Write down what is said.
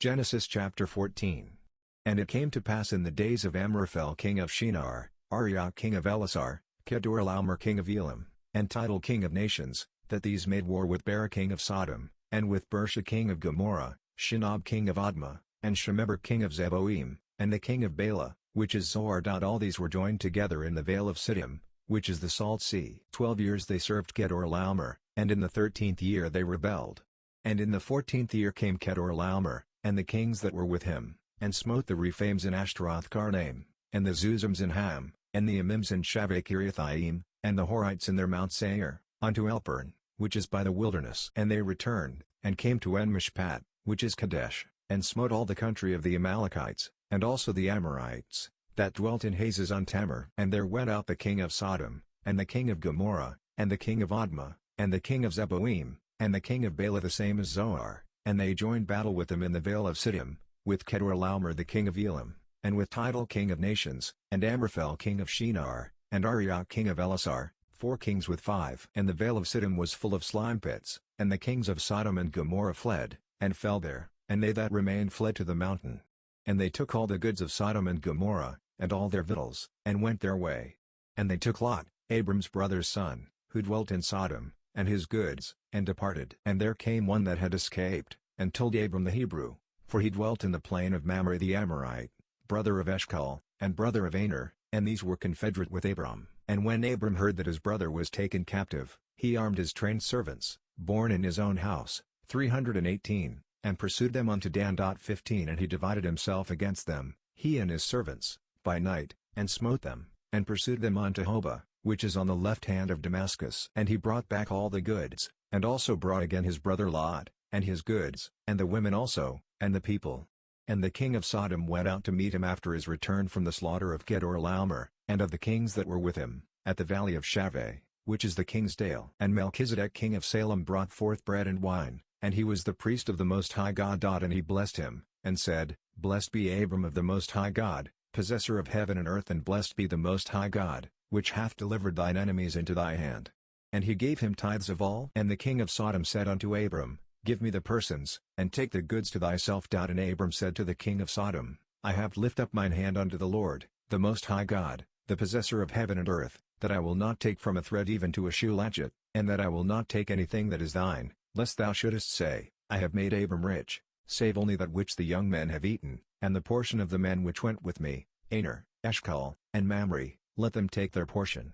Genesis chapter 14. And it came to pass in the days of Amraphel king of Shinar, Arioch king of Elasar, Kedorlaomer king of Elam, and Tidal king of nations, that these made war with Bera king of Sodom, and with Bersha king of Gomorrah, Shinab king of Admah, and Shemeber king of Zeboim, and the king of Bela, which is Zoar. All these were joined together in the vale of Siddim, which is the salt sea. 12 years they served Kedorlaomer, and in the 13th year they rebelled. And in the 14th year came Kedorlaomer, and the kings that were with him, and smote the Rephaims in Ashtaroth Karnaim, and the Zuzims in Ham, and the Amims in Shaveh Kiriathaim, and the Horites in their Mount Seir, unto Elpern, which is by the wilderness. And they returned, and came to En-Mishpat, which is Kadesh, and smote all the country of the Amalekites, and also the Amorites, that dwelt in Hazazon-Tamar. And there went out the king of Sodom, and the king of Gomorrah, and the king of Admah, and the king of Zeboim, and the king of Bela the same as Zoar, and they joined battle with them in the vale of Siddim, with Kedorlaomer the king of Elam, and with Tidal king of nations, and Amraphel king of Shinar, and Arioch king of Elasar, 4 kings with 5. And the vale of Siddim was full of slime pits, and the kings of Sodom and Gomorrah fled, and fell there, and they that remained fled to the mountain. And they took all the goods of Sodom and Gomorrah, and all their victuals, and went their way. And they took Lot, Abram's brother's son, who dwelt in Sodom, and his goods, and departed. And there came one that had escaped, and told Abram the Hebrew, for he dwelt in the plain of Mamre the Amorite, brother of Eshcol, and brother of Aner, and these were confederate with Abram. And when Abram heard that his brother was taken captive, he armed his trained servants, born in his own house, 318, and pursued them unto Dan. 15 And he divided himself against them, he and his servants, by night, and smote them, and pursued them unto Hobah, which is on the left hand of Damascus. And he brought back all the goods, and also brought again his brother Lot, and his goods, and the women also, and the people. And the king of Sodom went out to meet him after his return from the slaughter of Kedorlaomer, and of the kings that were with him, at the valley of Shaveh, which is the king's dale. And Melchizedek king of Salem brought forth bread and wine, and he was the priest of the Most High God. And he blessed him, and said, Blessed be Abram of the Most High God, possessor of heaven and earth, and blessed be the Most High God, which hath delivered thine enemies into thy hand. And he gave him tithes of all. And the king of Sodom said unto Abram, Give me the persons, and take the goods to thyself. And Abram said to the king of Sodom, I have lifted up mine hand unto the Lord, the Most High God, the possessor of heaven and earth, that I will not take from a thread even to a shoe latchet, and that I will not take anything that is thine, lest thou shouldest say, I have made Abram rich, save only that which the young men have eaten, and the portion of the men which went with me, Aner, Eshcol, and Mamre, let them take their portion.